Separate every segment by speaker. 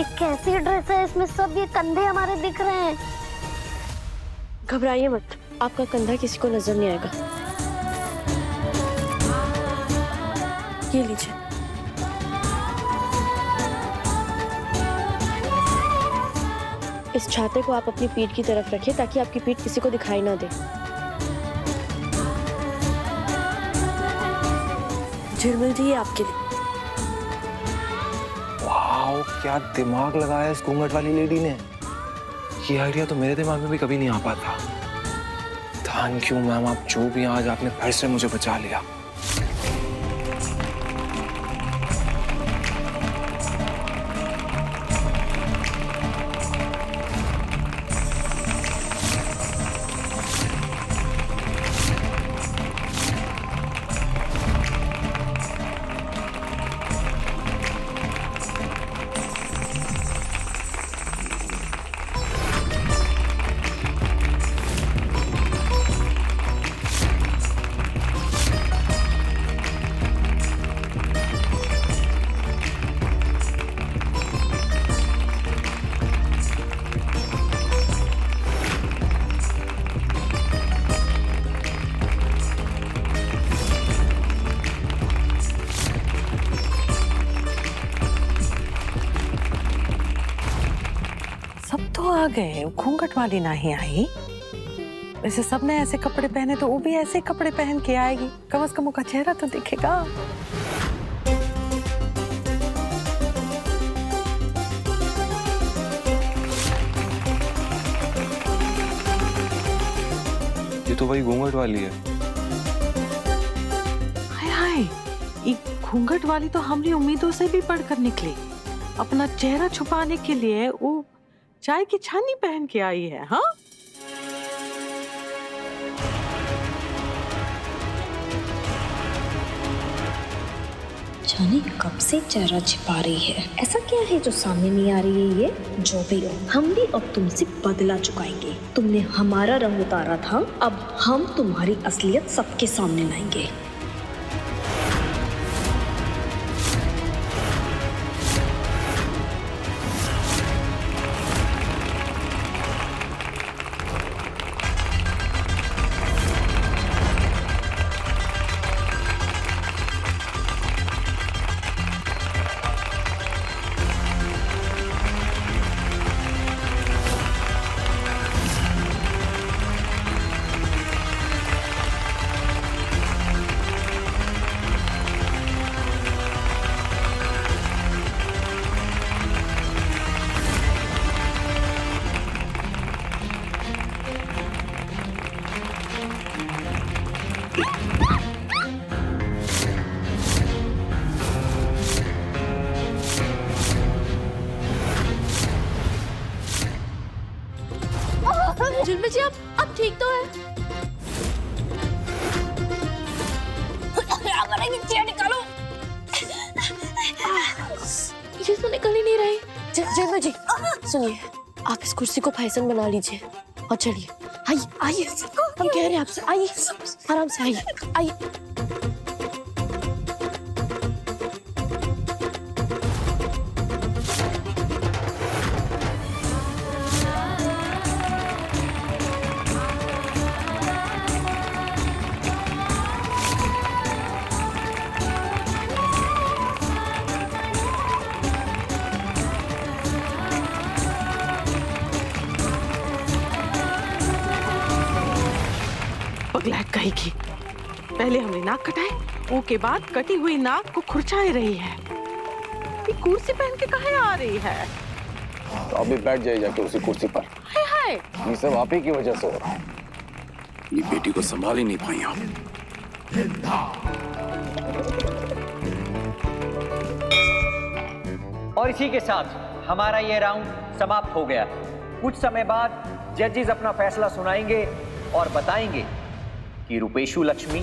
Speaker 1: ये कैसी ड्रेस है, इसमें सब ये कंधे हमारे दिख रहे हैं।
Speaker 2: घबराइए मत, आपका कंधा किसी को नजर नहीं आएगा। ये लीजिए। इस छाते को आप अपनी पीठ की तरफ रखिए ताकि आपकी पीठ किसी को दिखाई ना दे। झिलमिल जी, ये आपके लिए।
Speaker 3: वाह, क्या दिमाग लगाया इस घूंघट वाली लेडी ने। ये आइडिया तो मेरे दिमाग में भी कभी नहीं आ पाता। थैंक यू मैम, आप जो भी, आज आपने फिर से मुझे बचा लिया।
Speaker 4: सब तो आ गए, घूंघट वाली ना ही आई। वैसे सबने ऐसे कपड़े पहने तो वो भी ऐसे कपड़े पहन के आएगी, कम से कम उसका चेहरा तो दिखेगा।
Speaker 3: ये तो वही घूंघट वाली है।
Speaker 4: हाय हाय, ये घूंघट वाली तो हमारी उम्मीदों से भी बढ़कर निकली। अपना चेहरा छुपाने के लिए वो चाय की छानी पहन के आई है। हाँ,
Speaker 1: जाने कब से चेहरा छिपा रही है। ऐसा क्या है जो सामने नहीं आ रही है? ये जो भी हो, हम भी अब तुमसे बदला चुकाएंगे। तुमने हमारा रंग उतारा था, अब हम तुम्हारी असलियत सबके सामने लाएंगे।
Speaker 2: झिलमिल जी, आप ठीक तो है?
Speaker 1: चेयर निकालो।
Speaker 2: ये तो निकल ही नहीं रही। झिलमिल जी, सुनिए, आप इस कुर्सी को फैशन बना लीजिए और चलिए। आइए आइए, हम कह रहे हैं आपसे, आइए आराम से, आइए आइए।
Speaker 4: पगलैट कहेगी। पहले हमने नाक कटाए, वो के बाद कटी हुई नाक को खुरचाए रही है। ये कुर्सी पहन के कहाँ आ रही है?
Speaker 3: तो अभी बैठ जाइए जाके उसी कुर्सी पर।
Speaker 4: हाय हाय,
Speaker 3: ये सब आप ही की वजह से हो रहा है।
Speaker 5: ये बेटी को संभाल ही नहीं पाई आप।
Speaker 6: और इसी के साथ हमारा ये राउंड समाप्त हो गया। कुछ समय बाद जजेस अपना फैसला सुनाएंगे और बताएंगे कि रूपेशु लक्ष्मी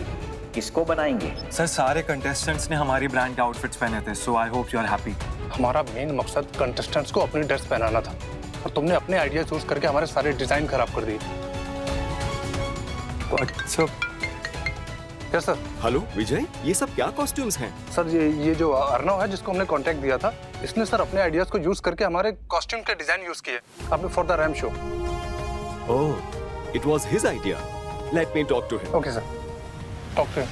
Speaker 6: किसको बनाएंगे।
Speaker 7: सर, सारे कंटेस्टेंट्स ने हमारी ब्रांड के आउटफिट्स पहने थे, so I hope you are happy.
Speaker 8: हमारा मेन मकसद कंटेस्टेंट्स को अपनी ड्रेस पहनाना था और तुमने अपने आइडिया चूज करके हमारे सारे डिजाइन खराब कर दिए।
Speaker 7: अच्छा,
Speaker 8: यस सर।
Speaker 9: हेलो विजय, ये सब क्या कॉस्ट्यूम्स हैं?
Speaker 8: सर ये जो अर्नव है जिसको हमने कांटेक्ट दिया था, इसने सर अपने आइडियाज को यूज करके हमारे कॉस्ट्यूम के डिजाइन यूज किए अपने for the ramp show.
Speaker 9: Oh, it was his idea. Let me talk to him.
Speaker 8: Okay sir, talk to him.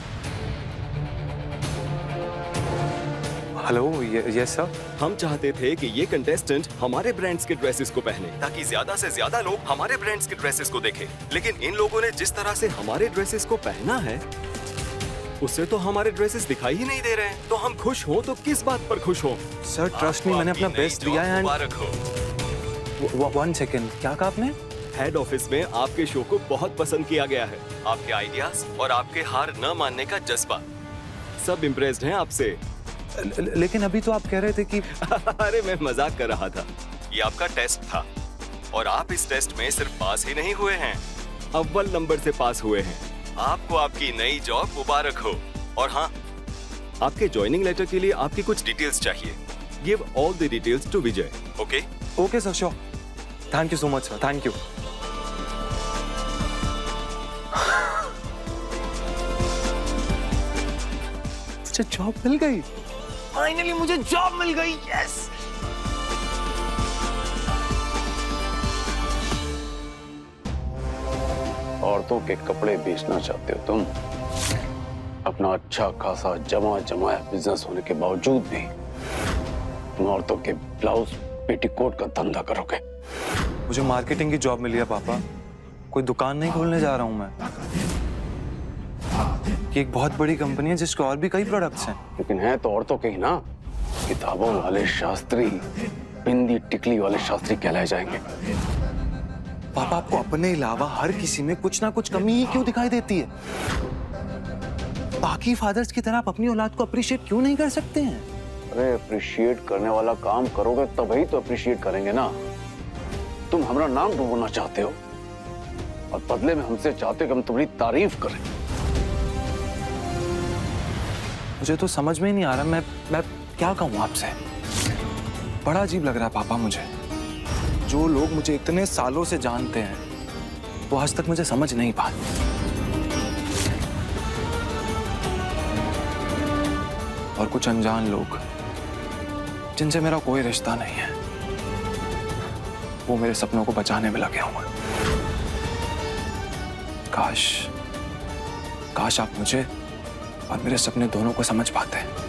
Speaker 3: Hello, yes sir.
Speaker 9: हम चाहते थे कि ये कंटेस्टेंट हमारे ब्रांड्स के ड्रेसेस को पहने ताकि ज्यादा से ज्यादा लोग हमारे ब्रांड्स के ड्रेसेस को देखें। लेकिन इन लोगों ने जिस तरह से हमारे ड्रेसेस को पहना है उससे तो हमारे ड्रेसेस दिखाई ही नहीं दे रहे हैं। तो हम खुश हों तो किस बात पर खुश हों?
Speaker 3: सर ट्रस्ट मी, मैंने अपना बेस्ट दिया है।
Speaker 9: मुबारक हो।
Speaker 3: 1 सेकेंड, क्या कहा आपने?
Speaker 9: हेड ऑफिस में आपके शो को बहुत पसंद किया गया है। आपके आइडियाज और आपके हार न मानने का जज्बा, सब इम्प्रेस्ड हैं आपसे।
Speaker 3: लेकिन अभी तो आप कह रहे थे कि
Speaker 9: अरे मैं मजाक कर रहा था। ये आपका टेस्ट था और आप इस टेस्ट में सिर्फ पास ही नहीं हुए हैं, अव्वल नंबर से पास हुए हैं। आपको आपकी नई जॉब मुबारक हो। और हाँ, आपके ज्वाइनिंग लेटर के लिए आपकी कुछ डिटेल्स चाहिए। Give all the details to Vijay. Okay?
Speaker 3: Okay sir, sure. Thank you so much sir, thank you. मुझे जॉब मिल गई, फाइनली मुझे जॉब मिल गई। यस।
Speaker 5: औरतों के कपड़े बेचना चाहते हो तुम? अपना अच्छा खासा जमा जमाया बिजनेस होने के बावजूद भी तुम औरतों के ब्लाउज पेटीकोट का धंधा करोगे?
Speaker 3: मुझे मार्केटिंग की जॉब मिली है पापा। कोई दुकान नहीं खोलने जा रहा हूं मैं। ये एक बहुत बड़ी कंपनी है जिसके और भी कई प्रोडक्ट्स हैं।
Speaker 5: लेकिन है तो औरतों के ही ना। किताबों वाले शास्त्री, बिंदी टिकली वाले शास्त्री कहलाए जाएंगे।
Speaker 3: पापा, आपको अपने अलावा हर किसी में कुछ ना कुछ कमी ही क्यों दिखाई देती है? बाकी फादर्स की तरह आप अपनी औलाद को अप्रिशिएट क्यों नहीं कर सकते हैं?
Speaker 5: अरे अप्रिशिएट करने वाला काम करोगे तभी तो अप्रिशिएट करेंगे ना। तुम हमारा नाम डुबोना चाहते हो और बदले में हमसे चाहते हो कि हम तुम्हारी तारीफ करें।
Speaker 3: मुझे तो समझ में ही नहीं आ रहा मैं क्या कहूं आपसे। बड़ा अजीब लग रहा है पापा मुझे। जो लोग मुझे इतने सालों से जानते हैं वो आज तक मुझे समझ नहीं पाए। और कुछ अनजान लोग जिनसे मेरा कोई रिश्ता नहीं है, वो मेरे सपनों को बचाने में लगे हुए हैं। काश आप मुझे और मेरे सपने दोनों को समझ पाते हैं।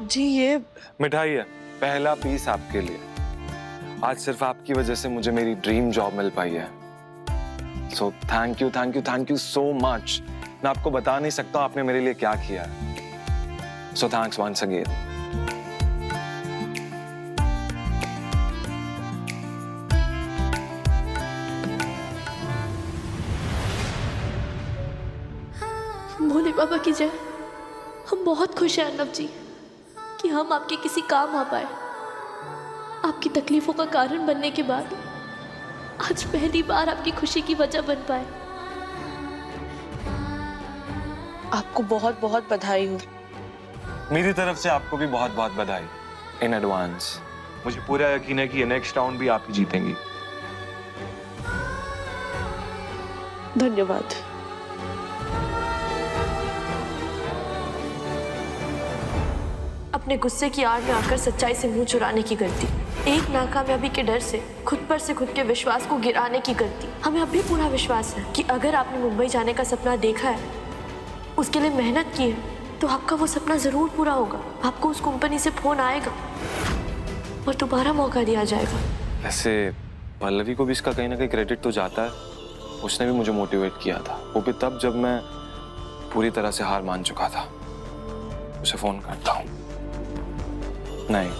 Speaker 4: जी ये
Speaker 3: मिठाई है, पहला पीस आपके लिए। आज सिर्फ आपकी वजह से मुझे मेरी ड्रीम जॉब मिल पाई है। So thank you so much. मैं आपको बता नहीं सकता आपने मेरे लिए क्या किया है। So thanks once again.
Speaker 2: Bhole Baba की जय। हम बहुत खुश हैं अर्नव जी कि हम आपके किसी काम आ पाए। आपकी तकलीफों का कारण बनने के बाद आज पहली बार आपकी खुशी की वजह बन पाए।
Speaker 4: आपको बहुत बहुत बधाई हो।
Speaker 3: मेरी तरफ से आपको भी बहुत बहुत बधाई इन एडवांस। मुझे पूरा यकीन है कि ये नेक्स्ट राउंड भी आप ही जीतेंगी।
Speaker 4: धन्यवाद।
Speaker 2: अपने गुस्से की आड़ में आकर सच्चाई से मुंह चुराने की गलती, एक नाकामयाबी के डर से खुद पर से खुद के विश्वास को गिराने की गलती। हमें अब भी पूरा विश्वास है कि अगर आपने मुंबई जाने का सपना देखा है, उसके लिए मेहनत की है, तो आपका वो सपना जरूर पूरा होगा। आपको उस कंपनी से फोन आएगा और दोबारा मौका दिया जाएगा।
Speaker 3: वैसे पल्लवी को भी इसका कहीं ना कहीं क्रेडिट तो जाता है। उसने भी मुझे मोटिवेट किया था, वो भी तब जब मैं पूरी तरह से हार मान चुका था। उसे फोन करता हूँ। नहीं,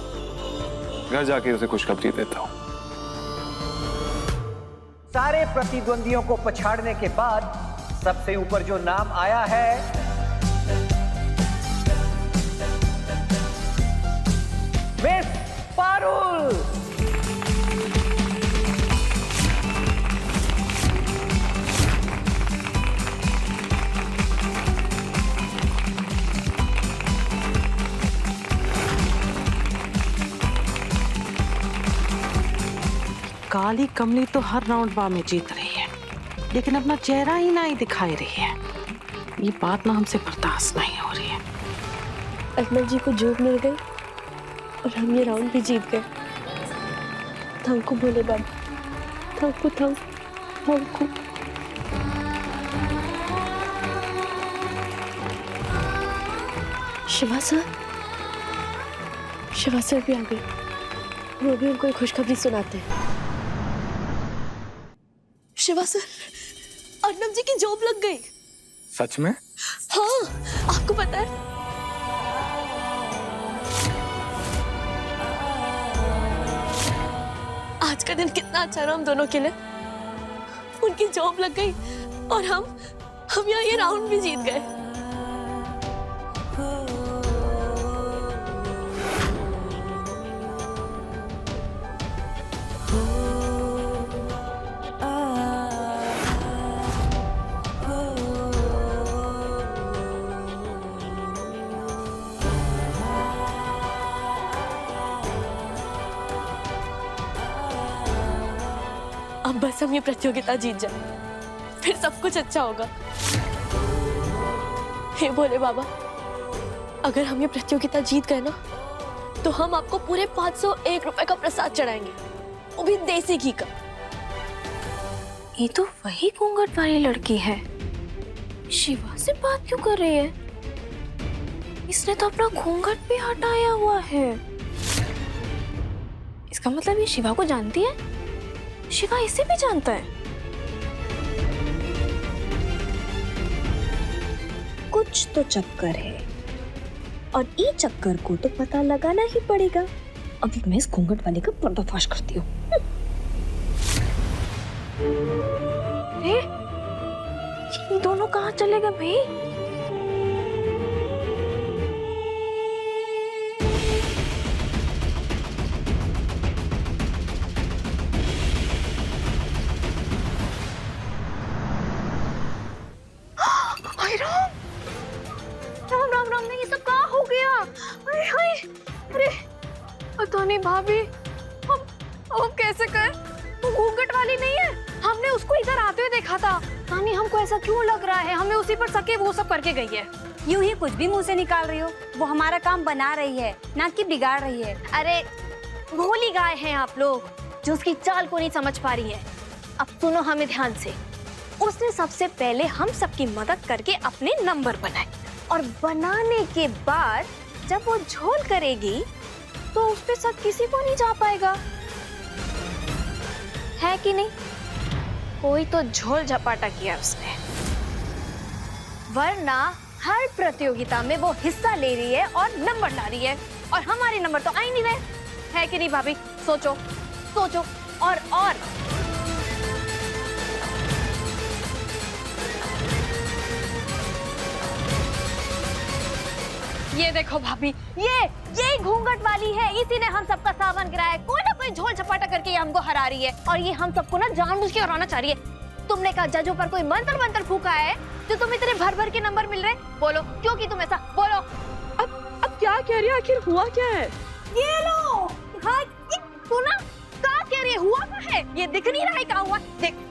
Speaker 3: घर जाके उसे खुशखबरी देता हूँ।
Speaker 6: सारे प्रतिद्वंदियों को पछाड़ने के बाद सबसे ऊपर जो नाम आया है मिस पारुल।
Speaker 4: का काली कमली तो हर राउंड बार में जीत रही है, लेकिन अपना चेहरा ही नहीं दिखाई रही है। ये बात ना हमसे बर्दाश्त नहीं हो रही है।
Speaker 2: अरनव जी को जॉब मिल गई और हम ये राउंड भी जीत गए। Thank you Bhole Baba, thank you. Shiva sir भी आ गए। वो भी उनको एक खुशखबरी सुनाते हैं। शिवा सर, अर्नव जी की जॉब लग गई।
Speaker 7: सच में?
Speaker 2: हाँ, आपको पता है? आज का दिन कितना अच्छा रहा हम दोनों के लिए। उनकी जॉब लग गई और हम यहाँ ये राउंड भी जीत गए। अब बस हम ये प्रतियोगिता जीत जाए, फिर सब कुछ अच्छा होगा। हे भोले बाबा, अगर हम ये प्रतियोगिता जीत गए ना, तो हम आपको पूरे 501 रुपए का प्रसाद चढ़ाएंगे, वो भी देसी घी का।
Speaker 1: ये तो वही घूंघट वाली लड़की है। शिवा से बात क्यों कर रही है? इसने तो अपना घूंघट भी हटाया हुआ है। इसका मतलब ये शिवा को जानती है? शिवा इसे भी जानता है? कुछ तो चक्कर है, और इस चक्कर को तो पता लगाना ही पड़ेगा। अभी मैं इस घूंघट वाले का पर्दाफाश करती हूँ। ये दोनों कहाँ चले गए भाई? राम, ये सब कहाँ हो गया? अरे पता नहीं भाभी, हम कैसे करें? वो घूंघट वाली नहीं है, हमने उसको इधर आते हुए देखा था। नानी, हमको ऐसा क्यों लग रहा है हमें उसी पर सके वो सब करके गई है?
Speaker 10: यूं ही कुछ भी मुंह से निकाल रही हो। वो हमारा काम बना रही है, ना कि बिगाड़ रही है।
Speaker 1: अरे भोली गाय हैं आप लोग, जो उसकी चाल को नहीं समझ पा रही है। अब सुनो हमें ध्यान से। उसने सबसे पहले हम सबकी मदद करके अपने नंबर बनाए, और बनाने के बाद जब वो झोल करेगी तो उस पे शक किसी को नहीं जा पाएगा, है कि नहीं? कोई तो झोल झपाटा किया उसने, वरना हर प्रतियोगिता में वो हिस्सा ले रही है और नंबर ला रही है, और हमारे नंबर तो आ ही नहीं रहे, है कि नहीं भाभी? सोचो सोचो। और ये देखो भाभी, ये घूंघट वाली है, इसी ने हम सबका सावन गिराया है। कोई ना कोई झोल झपाटा करके ये हमको हरा रही है, और ये हम सबको ना जानबूझ के हराना चाह रही है। तुमने कहा जजों पर कोई मंत्र फूका है तो तुम्हें इतने भर के नंबर मिल रहे? बोलो क्यों की तुम ऐसा? बोलो।
Speaker 2: अब क्या कह रही है? आखिर हुआ क्या है?
Speaker 1: ये लो, हाँ सुना? क्या कह रही है? हुआ क्या है? ये दिख नहीं रहा है क्या हुआ?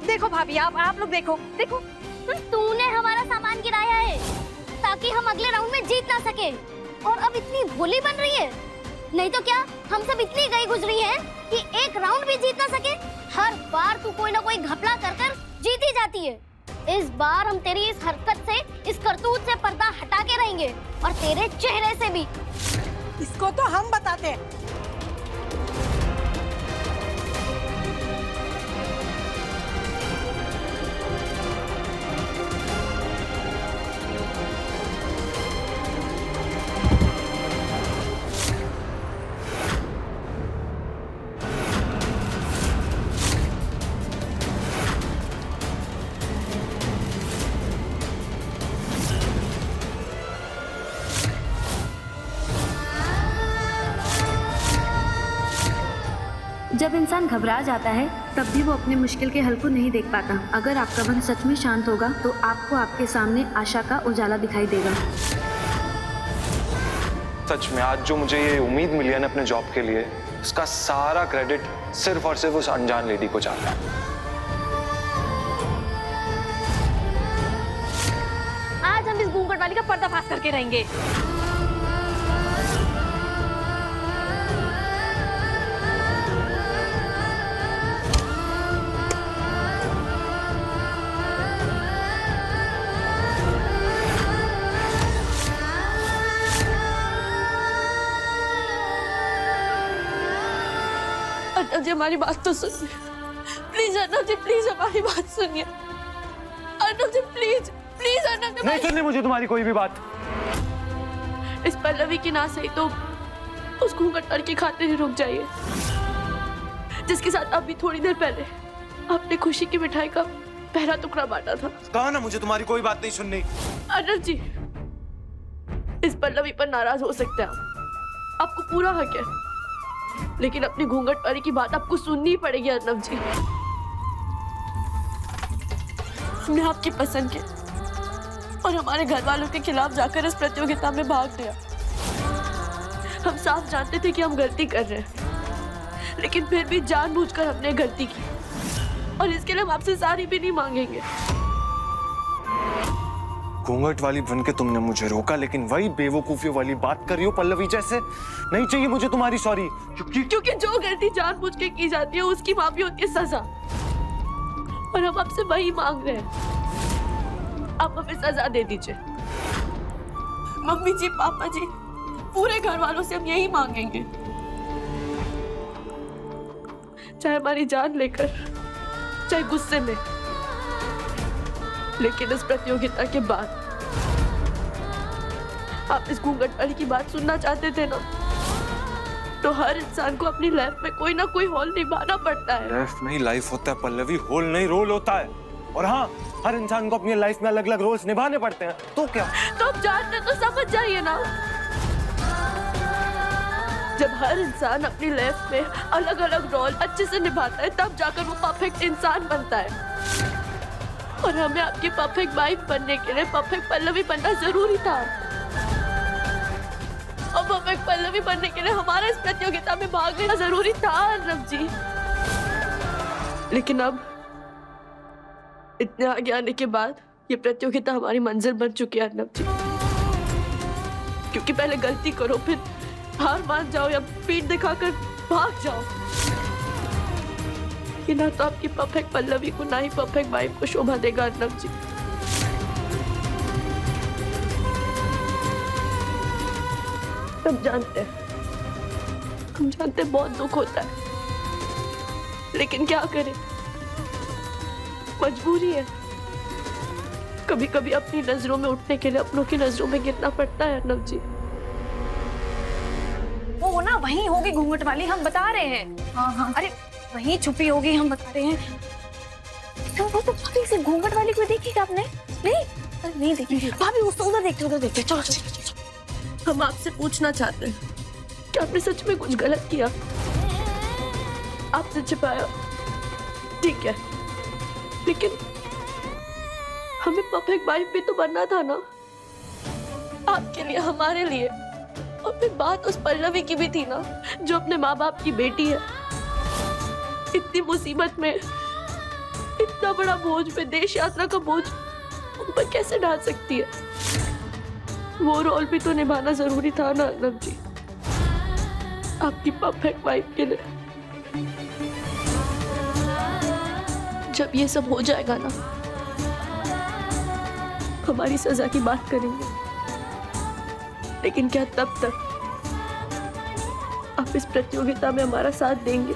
Speaker 1: देखो भाभी, आप लोग देखो।
Speaker 10: तूने हमारा सामान गिराया है ताकि हम अगले राउंड में जीत ना सके, और अब इतनी भोली बन रही है। नहीं तो क्या हम सब इतनी गई गुजरी है कि एक राउंड भी जीत ना सके? हर बार तू कोई ना कोई घपला कर जीत ही जाती है। इस बार हम तेरी इस हरकत से, इस करतूत से पर्दा हटा के रहेंगे, और तेरे चेहरे से भी।
Speaker 11: इसको तो हम बताते हैं।
Speaker 12: जब इंसान घबरा जाता है तब भी वो अपने मुश्किल के हल को नहीं देख पाता। अगर आपका मन सच में शांत होगा तो आपको आपके सामने आशा का उजाला दिखाई देगा।
Speaker 3: सच में आज जो मुझे ये उम्मीद मिली है ना अपने जॉब के लिए, इसका सारा क्रेडिट सिर्फ और सिर्फ उस अनजान लेडी को जाता है।
Speaker 2: आज हम इस घूंघट वाली का पर्दाफाश करके रहेंगे। अर्नव जी हमारी बात तो सुनिए प्लीज। अर्नव जी प्लीज हमारी बात सुनिए। अर्नव जी प्लीज प्लीज। अर्नव जी
Speaker 3: नहीं सुननी मुझे तुम्हारी कोई भी बात।
Speaker 2: इस पल्लवी की ना सही तो उस घूंघट वाली की खातिर ही रुक जाइए, जिसके साथ अभी थोड़ी देर पहले आपने खुशी की मिठाई का पहला टुकड़ा बांटा था।
Speaker 3: कहा ना मुझे तुम्हारी कोई बात नहीं सुननी।
Speaker 2: अर्नव जी इस पल्लवी पर नाराज हो सकते हैं आपको पूरा हक है, लेकिन अपनी घूंघट वाली की बात आपको सुननी ही पड़ेगी। अर्नव जी हमने आपकी पसंद के और हमारे घर वालों के खिलाफ जाकर इस प्रतियोगिता में भाग लिया। हम साफ जानते थे कि हम गलती कर रहे हैं, लेकिन फिर भी जानबूझकर हमने गलती की और इसके लिए हम आपसे सारी भी नहीं मांगेंगे।
Speaker 3: घूंघट वाली बन के तुमने मुझे रोका, लेकिन वही बेवकूफियों वाली बात कर रही हो पल्लवी जैसे। नहीं चाहिए मुझे तुम्हारी सॉरी,
Speaker 2: क्योंकि जो गलती जानबूझ के की जाती है उसकी माफी होती है सजा, और हम आपसे वही मांग रहे हैं। आप हमें सजा दे दीजिए। मम्मी जी, पापा जी, पूरे घर वालों से हम यही मांगेंगे, चाहे हमारी जान लेकर, चाहे गुस्से में, लेकिन इस प्रतियोगिता के बाद आप इस घूंघट वाली की बात सुनना चाहते थे ना, तो हर इंसान को अपनी लाइफ में कोई ना कोई रोल निभाना पड़ता है।
Speaker 3: लाइफ में ही लाइफ होता है पल्लवी, होल नहीं रोल होता है। और हाँ, हर इंसान को अपनी लाइफ में अलग अलग रोल्स निभाने पड़ते हैं। तो क्या?
Speaker 2: तो आप जानते तो समझ जाइए ना। जब हर इंसान अपनी लाइफ में अलग अलग रोल अच्छे से निभाता है, तब जाकर वो परफेक्ट इंसान बनता है। और हमें आपकी परफेक्ट वाइफ बनने के लिए परफेक्ट पल्लवी बनना जरूरी था। और परफेक्ट पल्लवी बनने के लिए हमारा इस प्रतियोगिता में भाग लेना जरूरी था अर्नव जी। लेकिन अब इतने आगे आने के बाद ये प्रतियोगिता हमारी मंजिल बन चुकी है अर्नव जी। क्योंकि पहले गलती करो, फिर हार मान जाओ या पीठ दिखाकर भाग जाओ, ये ना तो आपकी परफेक्ट पल्लवी को, ना ही परफेक्ट वाइफ को शोभा देगा अर्नव जी। हम जानते हैं बहुत दुख होता है, लेकिन क्या करें, मजबूरी है। कभी कभी अपनी नजरों में उठने के लिए अपनों की नजरों में गिरना पड़ता है अर्नव जी।
Speaker 1: वो ना वहीं होगी घूंघट वाली, हम बता रहे हैं। हाँ, अरे वहीं छुपी होगी, हम बता रहे हैं। तो वो तो भाभी से घूंघट वाली को देखी क्या आपने? नहीं देखी भाभी, उसको उधर देखते। चलो।
Speaker 2: हम आपसे पूछना चाहते हैं कि आपने सच में कुछ गलत किया? आपसे छिपाया, ठीक है, लेकिन हमें परफेक्ट वाइफ भी तो बनना था ना, आपके लिए, हमारे लिए। और फिर बात उस पल्लवी की भी थी ना, जो अपने माँ बाप की बेटी है। इतनी मुसीबत में इतना बड़ा बोझ, विदेश यात्रा का बोझ उन पर कैसे डाल सकती है? वो रोल भी तो निभाना जरूरी था ना अर्नव जी, आपकी परफेक्ट वाइफ के लिए। जब ये सब हो जाएगा ना, हमारी सजा की बात करेंगे, लेकिन क्या तब तक आप इस प्रतियोगिता में हमारा साथ देंगे?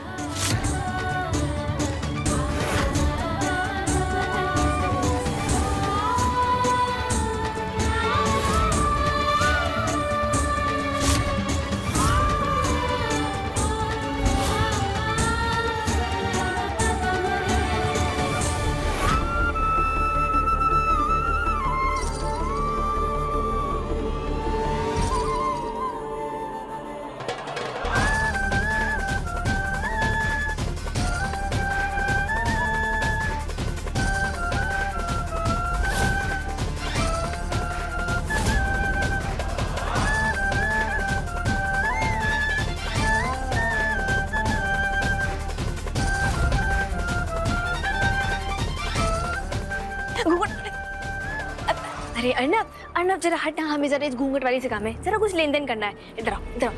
Speaker 2: अरे अर्नब, अर्नब जरा हट ना, हमें जरा इस घूंघट वाली से काम है, जरा कुछ लेन देन करना है। इधर आओ, इधर आओ।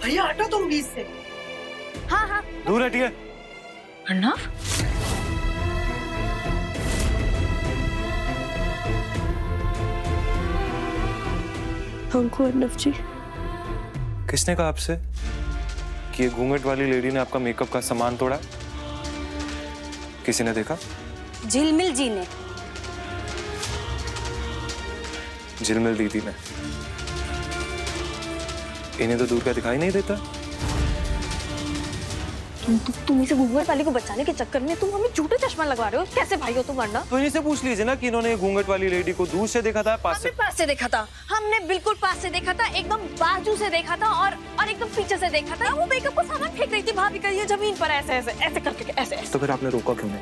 Speaker 11: भैया हटो तुम बीच से।
Speaker 2: हाँ हाँ
Speaker 3: दूर हटिए।
Speaker 4: अर्नव,
Speaker 2: हमको अर्नब जी।
Speaker 3: किसने कहा आपसे कि ये घूंघट वाली लेडी ने आपका मेकअप का सामान तोड़ा? किसी ने देखा?
Speaker 11: झिलमिल जी ने।
Speaker 3: झिलमिल दीदी ने। इन्हें तो दूर का दिखाई नहीं देता।
Speaker 2: तुम इसे घूंघट वाली को बचाने के चक्कर में तुम हमें झूठे चश्मा लगवा रहे हो। कैसे भाई हो तुम अर्नब?
Speaker 3: तो इन्हीं से पूछ लीजिए ना कि इन्होंने घूंघट वाली लेडी को दूर से देखा था, पास से?
Speaker 2: हमने पास से देखा था, हमने बिल्कुल पास से देखा था, एकदम बाजू से देखा था और एकदम पीछे से देखा था। वो मेकअप का सामान फेंक रही थी, भाभी कर जमीन पर ऐसे ऐसे ऐसे करके ऐसे।
Speaker 3: तो फिर आपने रोका क्यों नहीं?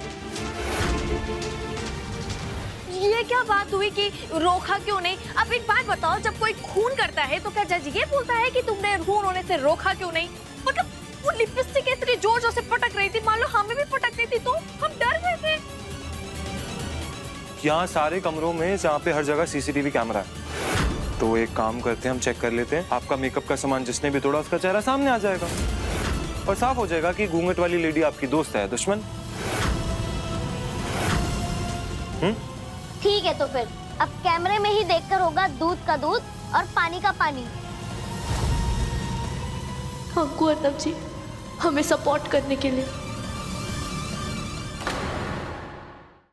Speaker 2: ये क्या बात हुई कि रोका क्यों नहीं? अब एक बात बताओ, जब कोई खून करता है तो क्या जज ये बोलता है कि तुमने खून होने से रोका क्यों नहीं? मतलब वो लिपस्टिक इतनी जोर जोर से पटक रही थी, मान लो हमें भी पटकती थी तो हम डर गए थे।
Speaker 3: यहाँ सारे कमरों में जहाँ पे हर जगह सीसीटीवी कैमरा है, तो एक काम करते हैं, हम चेक कर लेते हैं। आपका मेकअप का सामान जिसने भी तोड़ा उसका चेहरा सामने आ जाएगा और साफ हो जाएगा कि घूंघट वाली लेडी आपकी दोस्त है, दुश्मन।
Speaker 10: ठीक है, तो फिर अब कैमरे में ही देखकर होगा दूध का दूध और पानी का पानी।
Speaker 2: हमको अर्नब जी हमें सपोर्ट करने के लिए